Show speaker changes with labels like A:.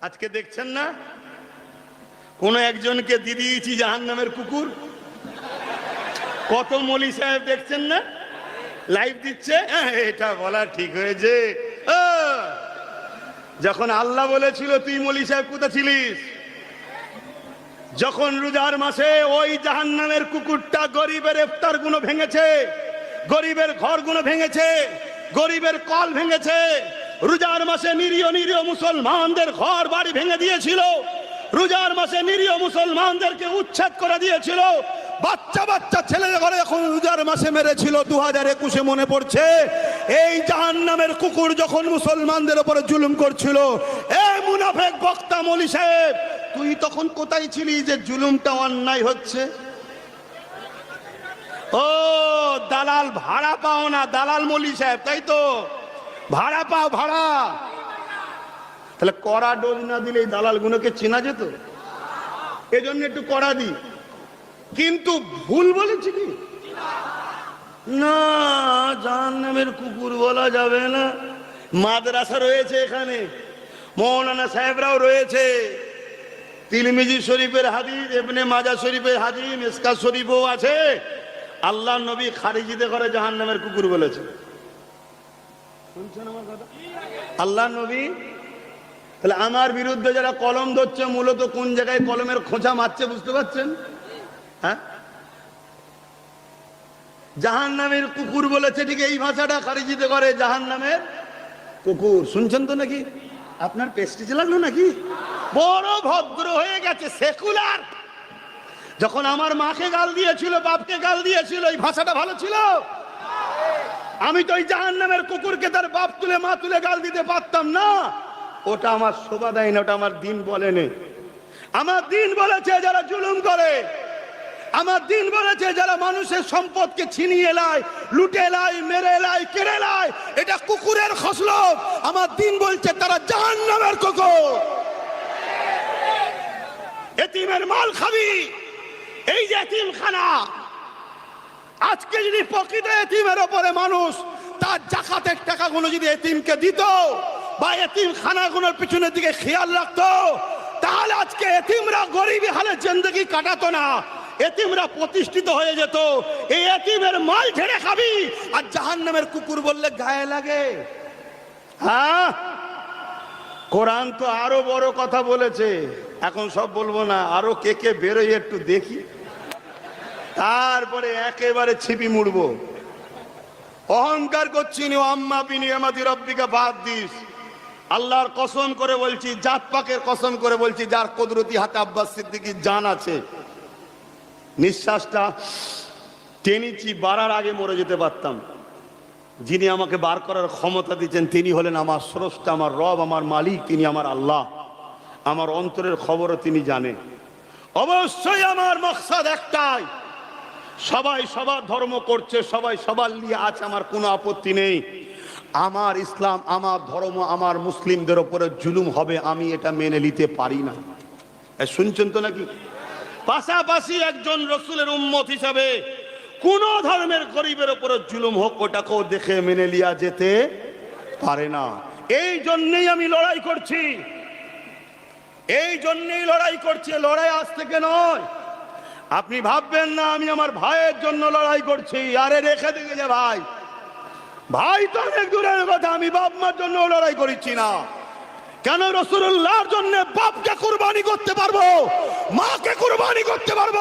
A: আজকে দেখছেন না কোন একজনকে দিয়ে দিয়েছি জাহান্নামের কুকুর। কত মলি সাহেব দেখছেন না লাইভ দিচ্ছে। এটা বলা ঠিক হয়েছে? যখন আল্লাহ বলেছিল তুই মলি সাহেব কোথায় ছিলিস? যখন রোজার মাসে ওই জাহান্নামের কুকুরটা গরিবের ইফতার গুলো ভেঙেছে, গরিবের ঘর গুলো ভেঙেছে, গরিবের কল ভেঙেছে, রোজার মাসে নিরীহ নিরীহ মুসলমানদের ঘর বাড়ি ভেঙে দিয়েছিল, রোজার মাসে নিরীহ মুসলমানদেরকে উচ্ছেদ করে দিয়েছিল, বাচ্চা বাচ্চা ছেলেদের ঘরে এখন রোজার মাসে মেরেছিল। 2021-এ মনে পড়ছে এই জাহান্নামের কুকুর যখন মুসলমানদের উপরে জুলুম করছিল। এই মুনাফিক বক্তা মৌলী সাহেব তুই তখন কোথায় ছিলি যে জুলুমটা অন্যায় হচ্ছে? ও দালাল ভাড়া পাও না, দালাল মৌলী সাহেব, তাই তো? ভাড়া পাও, ভাড়া। তাহলে কড়া ডোজ না দিলে এই দালাল গুলোকে চেনা যেত, এজন্য একটু কড়া দিই। কিন্তু ভুল বলেছি কি না, জাহান্নামের কুকুর বলা যাবে না। মাদ্রাসা রয়েছে এখানে, মৌলানা সাহেবরাও রয়েছে, তিরমিজি শরীফের হাদিস, ইবনে মাজাহ শরীফের হাদিস, মিসকাত শরীফও আছে। আল্লাহ নবী খারিজিতে করে জাহান্নামের কুকুর বলেছে। শুনছেন আমার কথা? আল্লাহ নবী। তাহলে আমার বিরুদ্ধে যারা কলম ধরছে মূলত কোন জায়গায় কলমের খোঁচা মারছে বুঝতে পারছেন? হ্যাঁ, জাহান্নামের কুকুর বলেছে, ঠিক এই ভাষাটা খারিজিতে করে জাহান্নামের কুকুর। শুনছেন তো নাকি? আপনার পেস্টিজ লাগলো নাকি? বড় ভদ্র হয়ে গেছে, সেকুলার। যখন আমার মাকে গাল দিয়েছিল, বাপকে গাল দিয়েছিল, এই ভাষাটা ভালো ছিল? আমি তো ওই জাহান্নামের কুকুরকে তার বাপ তুলে মা তুলে গাল দিতে পারতাম না। ওটা আমার শোভা দেয় না, ওটা আমার দিন বলেনি। আমার দিন বলেছে যারা জুলুম করে, আমার দিন বলেছে যারা মানুষের সম্পদকে ছিনিয়ে লায়, লুটে লায়, মেরে লায়, কেড়ে লায়, এটা কুকুরের খসলত। আমার দিন বলছে তারা জাহান্নামের কুকুর। এতিমের মাল খাবি, এই যে এতিমখানা, আজকে যদি প্রকৃত এতিমের উপরে মানুষ তার জাকাতের টাকাগুলো যদি এতিমকে দিত বা এতিমখানাগুলোর পিছনের দিকে খেয়াল রাখতো, তাহলে আজকে এতিমরা গরিবী হালে জিন্দেগি কাটাতো না, এতিমরা প্রতিষ্ঠিত হয়ে যেত। এই এতিমের মাল ঝেড়ে খাবি আর জাহান্নামের কুকুর বললে গায়ে লাগে? হ্যাঁ, কোরআন তো আরো বড় কথা বলেছে। এখন সব বলবো না, আরো কে কে বেরোই একটু দেখি, তারপরে একেবারে ছিপি মুড়বো। অহংকার করছি নি, আম্মা বিনিয়ামাতি রাব্বিকা ফাহাদ্দিস। আল্লাহর কসম করে বলছি, জাত পাকের কসম করে বলছি, যার কুদরতি হাতে আব্বাস সিদ্দিকীর জান আছে, নিঃশ্বাসটা টেনেছি, বাড়ার আগে মরে যেতে পারতাম। যিনি আমাকে বার করার ক্ষমতা দিচ্ছেন তিনি হলেন আমার স্রষ্টা, আমার রব, আমার মালিক, তিনি আমার আল্লাহ। আমার অন্তরের খবরও তিনি জানেন। অবশ্যই আমার মকসদ একটাই, সবাই সবার ধর্ম করছে, সবাই সবার নিয়ে আছে, আমার কোনো আপত্তি নেই। আমার ইসলাম, আমার ধর্ম, আমার মুসলিমদের উপরে জুলুম হবে, আমি এটা মেনে নিতে পারি না। শুনছেন তো নাকি? পাশাপাশি একজন রসুলের উম্মত হিসাবে কোন ধর্মের গরিবের উপরে জুলুম হোক, ওটাকেও দেখে মেনে লিয়া যেতে পারে না। এই জন্যই আমি লড়াই করছি, এই জন্যই লড়াই করছি। লড়াই আজ থেকে নয়। আপনি ভাববেন না আমি আমার ভাইয়ের জন্য লড়াই করছি, আরে রেখে দিকে যে ভাই, ভাই তো অনেক দূরের কথা, আমি বাপ মার জন্য লড়াই করছি না। কেন? রাসূলুল্লাহর জন্য বাপকে কুরবানি করতে পারবো, মাকে কুরবানি করতে পারবো।